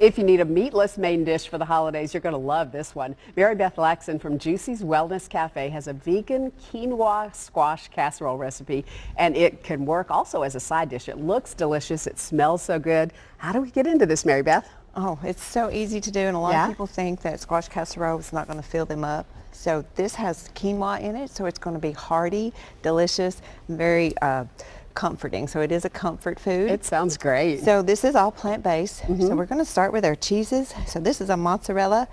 If you need a meatless main dish for the holidays, you're going to love this one. Mary Beth Laxon from Juicy's Wellness Cafe has a vegan quinoa squash casserole recipe, and it can work also as a side dish. It looks delicious. It smells so good. How do we get into this, Mary Beth? Oh, it's so easy to do, and a lot of people think that squash casserole is not going to fill them up. So this has quinoa in it, so it's going to be hearty, delicious, very comforting. So it is a comfort food. It sounds great. So this is all plant-based. So we're going to start with our cheeses. So this is a mozzarella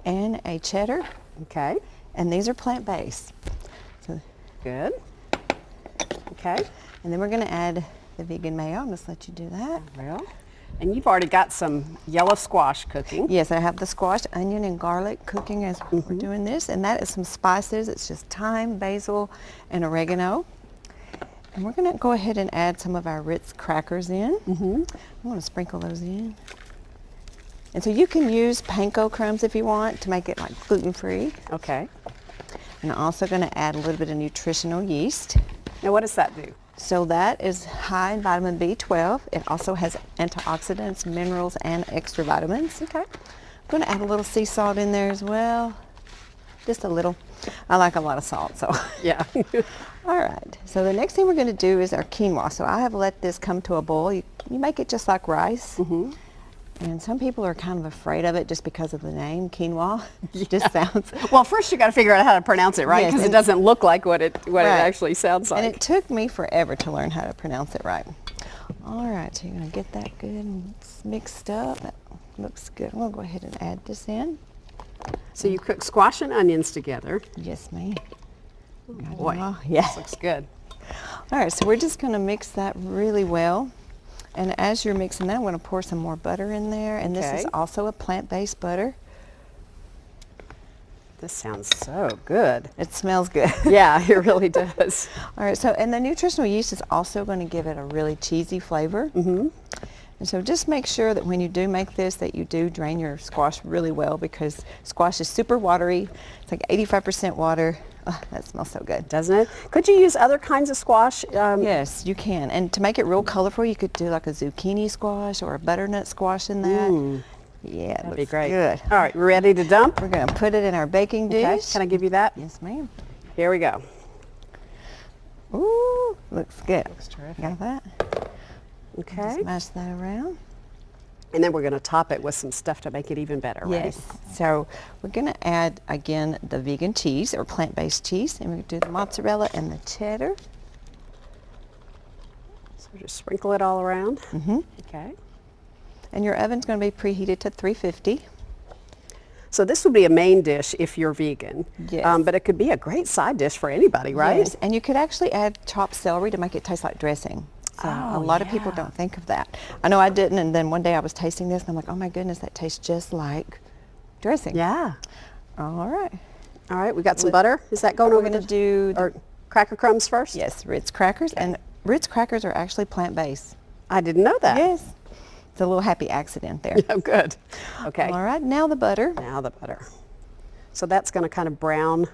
and a cheddar. Okay. And these are plant-based. So good. Okay. And then we're going to add the vegan mayo. I'm just let you do that. Well, and you've already got some yellow squash cooking. Yes, I have the squash, onion, and garlic cooking as we're doing this. And that is some spices. It's just thyme, basil, and oregano. And we're going to go ahead and add some of our Ritz crackers in. I'm going to sprinkle those in. And so you can use panko crumbs if you want to make it like gluten-free. Okay. And I'm also going to add a little bit of nutritional yeast. Now what does that do? So that is high in vitamin B12. It also has antioxidants, minerals, and extra vitamins. Okay. I'm going to add a little sea salt in there as well. Just a little. I like a lot of salt, so. Yeah. All right, so the next thing we're going to do is our quinoa. So I have let this come to a boil. You make it just like rice. And some people are kind of afraid of it just because of the name, quinoa. It just sounds... Well, first you got to figure out how to pronounce it, right? Because Yes, it doesn't look like what it actually sounds like. And it took me forever to learn how to pronounce it right. All right, so you're going to get that good and mixed up. That looks good. I'm going to go ahead and add this in. So you cook squash and onions together. Yes, ma'am. Boy, yeah. This looks good. All right, so we're just going to mix that really well. And as you're mixing that, I'm going to pour some more butter in there. And this is also a plant-based butter. This sounds so good. It smells good. Yeah, it really does. All right, so and the nutritional yeast is also going to give it a really cheesy flavor. And so just make sure that when you do make this that you do drain your squash really well, because squash is super watery. It's like 85% water. Oh, that smells so good. Doesn't it? Could you use other kinds of squash? Yes, you can. And to make it real colorful, you could do like a zucchini squash or a butternut squash in that. Yeah, That'd looks be great. Good. All right, we're ready to dump? We're going to put it in our baking dish. Okay, can I give you that? Yes, ma'am. Here we go. Ooh, looks good. Looks terrific. Got that? Okay. Just mash that around. And then we're going to top it with some stuff to make it even better, right? Yes. So we're going to add, again, the vegan cheese or plant-based cheese. And we're going to do the mozzarella and the cheddar. So just sprinkle it all around. Okay. And your oven's going to be preheated to 350. So this would be a main dish if you're vegan. Yes. But it could be a great side dish for anybody, right? Yes. And you could actually add chopped celery to make it taste like dressing. So a lot of people don't think of that. I know I didn't, and then one day I was tasting this and I'm like, oh my goodness, that tastes just like dressing. Yeah. All right. All right, we got some butter. Is that going over We're going the to do or cracker crumbs first? yes, Ritz crackers, and Ritz crackers are actually plant-based. I didn't know that. Yes. It's a little happy accident there. Oh, good. Okay. All right, now the butter. Now the butter. So that's going to kind of brown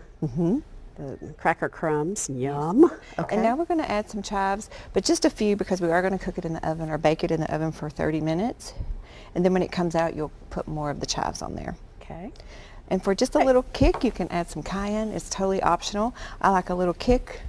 the cracker crumbs. Yum. Okay. And now we're going to add some chives, but just a few because we are going to cook it in the oven or bake it in the oven for 30 minutes. And then when it comes out, you'll put more of the chives on there. Okay. And for just a little kick, you can add some cayenne. It's totally optional. I like a little kick,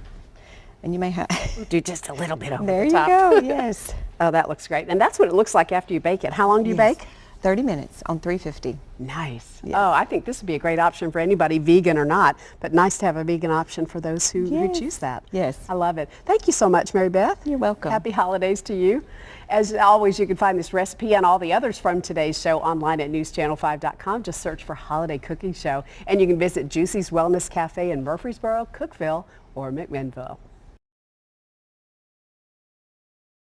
and you may have... Do just a little bit over There the you top. go, yes. Oh, that looks great. And that's what it looks like after you bake it. How long do you bake? 30 minutes on 350. Nice. Yes. Oh, I think this would be a great option for anybody, vegan or not, but nice to have a vegan option for those who choose that. Yes. I love it. Thank you so much, Mary Beth. You're welcome. Happy holidays to you. As always, you can find this recipe and all the others from today's show online at newschannel5.com. Just search for Holiday Cooking Show. And you can visit Juicy's Wellness Cafe in Murfreesboro, Cookeville, or McMinnville.